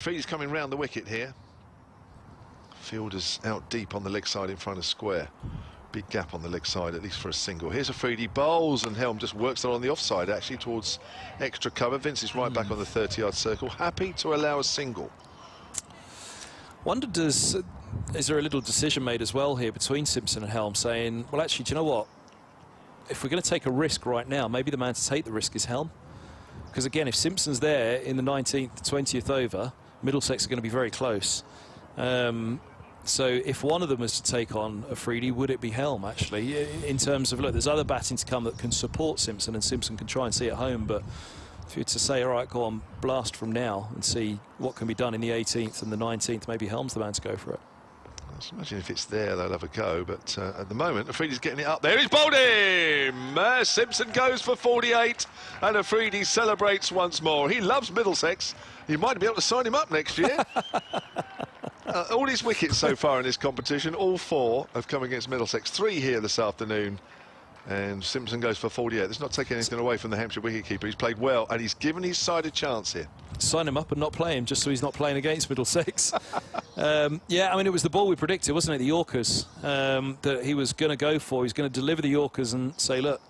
Afridi's coming round the wicket here. Fielder's out deep on the leg side in front of square. Big gap on the leg side, at least for a single. Here's Afridi, bowls, and Helm just works on the offside, actually, towards extra cover. Vince is right back on the 30-yard circle, happy to allow a single. Wonder, is there a little decision made as well here between Simpson and Helm, saying, well, actually, do you know what? If we're going to take a risk right now, maybe the man to take the risk is Helm. Because, again, if Simpson's there in the 19th, 20th over, Middlesex are going to be very close. So if one of them was to take on Afridi, would it be Helm, actually? In terms of, look, there's other batting to come that can support Simpson, and Simpson can try and see it home. But if you were to say, all right, go on, blast from now and see what can be done in the 18th and the 19th, maybe Helm's the man to go for it. Let's imagine if it's there, they'll have a go. But at the moment, Afridi's getting it up there. He's bowled him! Simpson goes for 48, and Afridi celebrates once more. He loves Middlesex. You might be able to sign him up next year. All his wickets so far in this competition, all 4 have come against Middlesex. 3 here this afternoon. And Simpson goes for 48. That's not taking anything away from the Hampshire wicketkeeper. He's played well, and he's given his side a chance here. Sign him up and not play him, just so he's not playing against Middlesex. Yeah, I mean, it was the ball we predicted, wasn't it? The Yorkers that he was going to go for. He's going to deliver the Yorkers and say, look,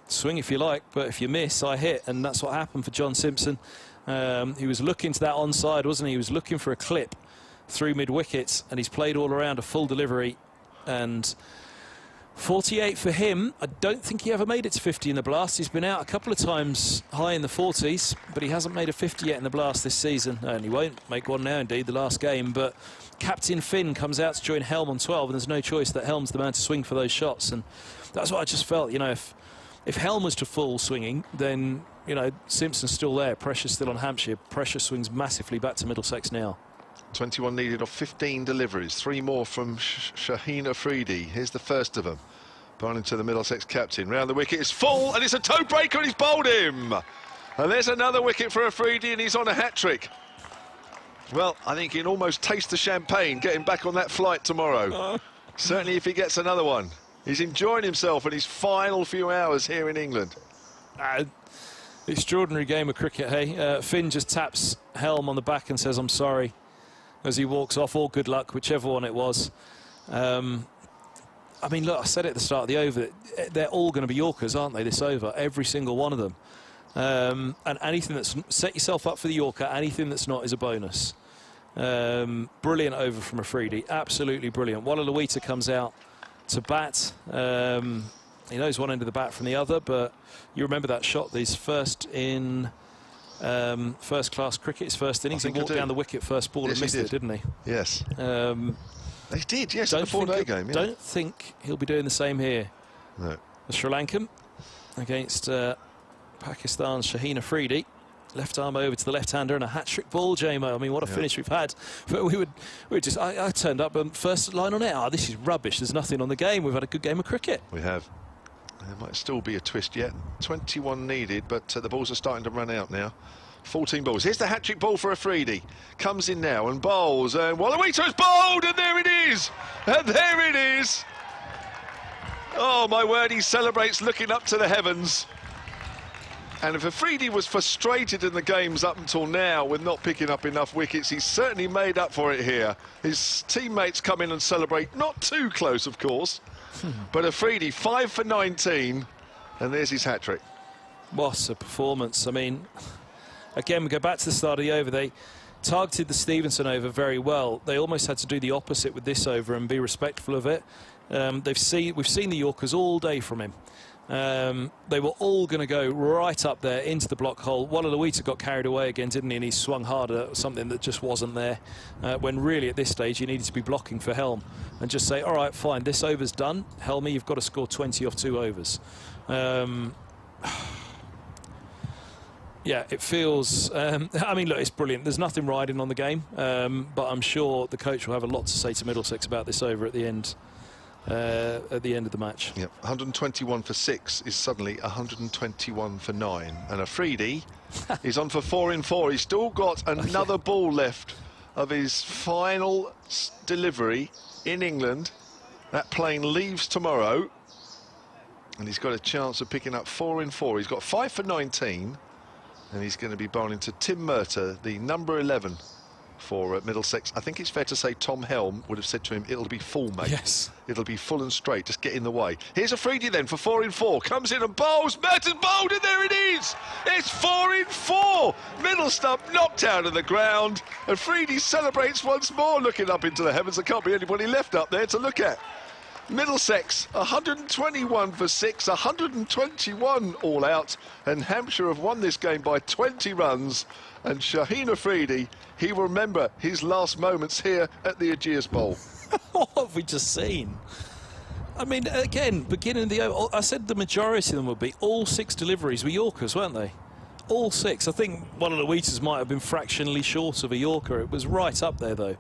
swing if you like, but if you miss, I hit. And that's what happened for John Simpson. He was looking to that onside, wasn't he? He was looking for a clip through mid-wickets, and he's played all around a full delivery. And 48 for him. I don't think he ever made it to 50 in the blast. He's been out a couple of times high in the 40s, but he hasn't made a 50 yet in the blast this season. And he won't make one now, indeed, the last game. But Captain Finn comes out to join Helm on 12, and there's no choice that Helm's the man to swing for those shots. And that's what I just felt, you know, if Helm was to fall swinging, then, you know, Simpson's still there. Pressure's still on Hampshire. Pressure swings massively back to Middlesex now. 21 needed off 15 deliveries. 3 more from Shaheen Afridi. Here's the first of them. Bowling to the Middlesex captain. Round the wicket, it's full, and it's a toe breaker, and he's bowled him. And there's another wicket for Afridi, and he's on a hat-trick. Well, I think he can almost taste the champagne getting back on that flight tomorrow. Certainly if he gets another one. He's enjoying himself in his final few hours here in England. Extraordinary game of cricket, hey? Finn just taps Helm on the back and says, I'm sorry, as he walks off. All good luck, whichever one it was. I mean, look, I said at the start of the over, they're all going to be Yorkers, aren't they, this over? Every single one of them. And anything that's... Set yourself up for the Yorker, anything that's not is a bonus. Brilliant over from Afridi, absolutely brilliant. Walla Luita comes out to bat. He knows one end of the bat from the other, but you remember that shot, his first in first-class cricket, his first innings. He walked down the wicket first ball and missed it, didn't he? Yes. They did, yes, in the 4-day game. Yeah. Don't think he'll be doing the same here. No. The Sri Lankan against Pakistan's Shaheen Afridi. Left arm over to the left-hander and a hat-trick ball, JMO. I mean, what a finish we've had. But I turned up and first line on it. Oh, this is rubbish. There's nothing on the game. We've had a good game of cricket. We have. There might still be a twist yet. 21 needed, but the balls are starting to run out now. 14 balls. Here's the hat-trick ball for Afridi. Comes in now and bowls. And Walla Luita's bowled, and there it is. And there it is. Oh, my word, he celebrates looking up to the heavens. And if Afridi was frustrated in the games up until now with not picking up enough wickets, he's certainly made up for it here. His teammates come in and celebrate. Not too close, of course. But Afridi, 5 for 19. And there's his hat-trick. What a performance. I mean... Again, we go back to the start of the over. They targeted the Stevenson over very well. They almost had to do the opposite with this over and be respectful of it. We've seen the Yorkers all day from him. They were all going to go right up there into the block hole. Walla Luita got carried away again, didn't he? And he swung harder at something that just wasn't there. When really at this stage you needed to be blocking for Helm and just say, all right, fine, this over's done. Helmy, you've got to score 20 off 2 overs. Yeah, it feels... I mean, look, it's brilliant. There's nothing riding on the game, but I'm sure the coach will have a lot to say to Middlesex about this over at the end of the match. Yep, 121 for 6 is suddenly 121 for 9. And Afridi is on for 4 in 4. He's still got another ball left of his final delivery in England. That plane leaves tomorrow. And he's got a chance of picking up 4 in 4. He's got 5 for 19. And he's going to be bowling to Tim Murtagh, the number 11 for Middlesex. I think it's fair to say Tom Helm would have said to him, it'll be full, mate. Yes. It'll be full and straight, just get in the way. Here's Afridi then for 4 in 4. Comes in and bowls. Merton's bowled, and there it is. It's 4 in 4. Middle stump knocked out of the ground. Afridi celebrates once more, looking up into the heavens. There can't be anybody left up there to look at. Middlesex, 121 for 6, 121 all out, and Hampshire have won this game by 20 runs. And Shaheen Afridi, he will remember his last moments here at the Ageas Bowl. What have we just seen? I mean, again, beginning the over, I said the majority of them would be. All 6 deliveries were Yorkers, weren't they? All 6. I think one of the Wheaters might have been fractionally short of a Yorker. It was right up there, though.